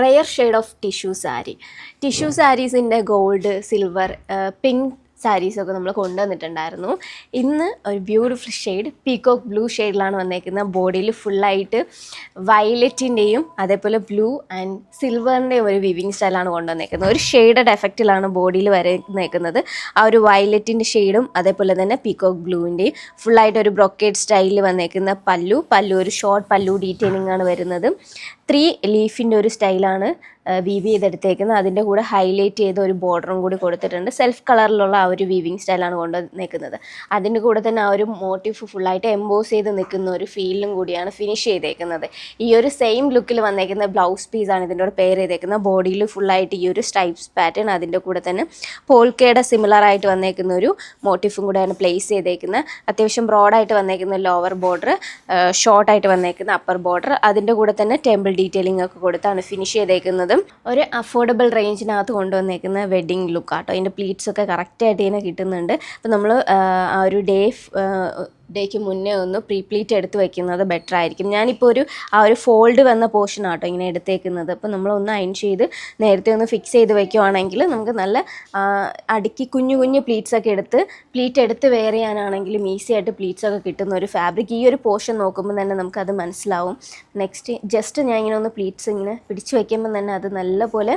Rare shade of tissue സാരീസിൻ്റെ gold, silver, pink സാരീസൊക്കെ നമ്മൾ കൊണ്ടുവന്നിട്ടുണ്ടായിരുന്നു. ഇന്ന് ഒരു ബ്യൂട്ടിഫുൾ ഷെയ്ഡ് പീകോക്ക് ബ്ലൂ ഷെയ്ഡിലാണ് വന്നേക്കുന്നത്. ബോഡിയിൽ ഫുള്ളായിട്ട് വയലറ്റിൻ്റെയും അതേപോലെ ബ്ലൂ ആൻഡ് സിൽവറിൻ്റെയും ഒരു വിവിങ് സ്റ്റൈലാണ് കൊണ്ടുവന്നേക്കുന്നത്. ഒരു ഷെയ്ഡഡ് എഫക്റ്റിലാണ് ബോഡിയിൽ വരേക്കുന്നത്. ആ ഒരു വയലറ്റിൻ്റെ ഷെയ്ഡും അതേപോലെ തന്നെ പീകോക്ക് ബ്ലൂവിൻ്റെയും ഫുള്ളായിട്ട് ഒരു ബ്രൊക്കേഡ് സ്റ്റൈലിൽ വന്നേക്കുന്ന പല്ലു ഒരു ഷോർട്ട് പല്ലു ഡീറ്റെയിലിംഗ് ആണ് വരുന്നത്. 3 ലീഫിൻ്റെ ഒരു സ്റ്റൈലാണ് വീവ് ചെയ്തെടുത്തേക്കുന്നത്. അതിൻ്റെ കൂടെ ഹൈലൈറ്റ് ചെയ്ത ഒരു ബോർഡറും കൂടി കൊടുത്തിട്ടുണ്ട്. സെൽഫ് കളറിലുള്ള ആ ഒരു വീവിങ് സ്റ്റൈലാണ് കൊണ്ടുവന്നേക്കുന്നത്. അതിൻ്റെ കൂടെ തന്നെ ആ ഒരു മോട്ടീഫ് ഫുള്ളായിട്ട് എംബോസ് ചെയ്ത് നിൽക്കുന്ന ഒരു ഫീലിലും കൂടിയാണ് ഫിനിഷ് ചെയ്തേക്കുന്നത്. ഈ ഒരു സെയിം ലുക്കിൽ വന്നേക്കുന്ന ബ്ലൗസ് പീസാണ് ഇതിൻ്റെ കൂടെ പെയർ ചെയ്തേക്കുന്നത്. ബോഡിയിൽ ഫുള്ളായിട്ട് ഈ ഒരു സ്ട്രൈപ്സ് പാറ്റേൺ, അതിൻ്റെ കൂടെ തന്നെ പോൾക്കയുടെ സിമിലർ ആയിട്ട് വന്നേക്കുന്ന ഒരു മോട്ടീഫും കൂടെയാണ് പ്ലേസ് ചെയ്തേക്കുന്നത്. അത്യാവശ്യം ബ്രോഡായിട്ട് വന്നേക്കുന്ന ലോവർ ബോർഡർ, ഷോർട്ടായിട്ട് വന്നേക്കുന്ന അപ്പർ ബോർഡർ, അതിൻ്റെ കൂടെ തന്നെ ടെമ്പിൾ ഡീറ്റെയിലിംഗ് ഒക്കെ കൊടുത്താണ് ഫിനിഷ് ചെയ്തേക്കുന്നത്. ഒരു അഫോർഡബിൾ റേഞ്ചിനകത്ത് കൊണ്ടുവന്നേക്കുന്ന വെഡ്ഡിങ് ലുക്ക് ആട്ടോ. അതിൻ്റെ പ്ലീറ്റ്സ് ഒക്കെ കറക്റ്റായിട്ട് ഇങ്ങനെ കിട്ടുന്നുണ്ട്. അപ്പോൾ നമ്മൾ ആ ഒരു ഡേക്ക് മുന്നേ ഒന്ന് പ്രീപ്ലീറ്റ് എടുത്ത് വെക്കുന്നത് ബെറ്റർ ആയിരിക്കും. ഞാനിപ്പോൾ ആ ഒരു ഫോൾഡ് വന്ന പോർഷൻ ആട്ടോ ഇങ്ങനെ എടുത്തേക്കുന്നത്. അപ്പോൾ നമ്മളൊന്ന് അയൺ ചെയ്ത് നേരത്തെ ഒന്ന് ഫിക്സ് ചെയ്ത് വെക്കുവാണെങ്കിൽ നമുക്ക് നല്ല അടുക്കി കുഞ്ഞു പ്ലീറ്റ്സ് ഒക്കെ പ്ലീറ്റ് എടുത്ത് വെയർ ചെയ്യാനാണെങ്കിലും ഈസി ആയിട്ട് പ്ലീറ്റ്സ് ഒക്കെ കിട്ടുന്ന ഒരു ഫാബ്രിക്. ഈ ഒരു പോർഷൻ നോക്കുമ്പോൾ തന്നെ നമുക്കത് മനസ്സിലാവും. നെക്സ്റ്റ് ജസ്റ്റ് ഞാൻ ഇങ്ങനെ ഒന്ന് പ്ലീറ്റ്സ് ഇങ്ങനെ പിടിച്ച് വയ്ക്കുമ്പോൾ തന്നെ അത് നല്ലപോലെ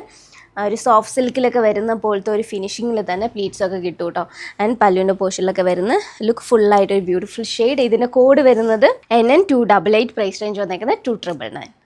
ഒരു സോഫ്റ്റ് സിൽക്കിലൊക്കെ വരുന്ന പോലത്തെ ഒരു ഫിനിഷിങ്ങിൽ തന്നെ പ്ലീറ്റ്സൊക്കെ കിട്ടും കേട്ടോ. ആൻഡ് പല്ലുവിൻ്റെ പോർഷനിലൊക്കെ വരുന്ന ലുക്ക് ഫുള്ളായിട്ട് ഒരു ബ്യൂട്ടിഫുൾ ഷെയ്ഡ്. ഇതിൻ്റെ കോഡ് വരുന്നത് NN288, പ്രൈസ് റേഞ്ച് വന്നേക്കുന്നത് 299.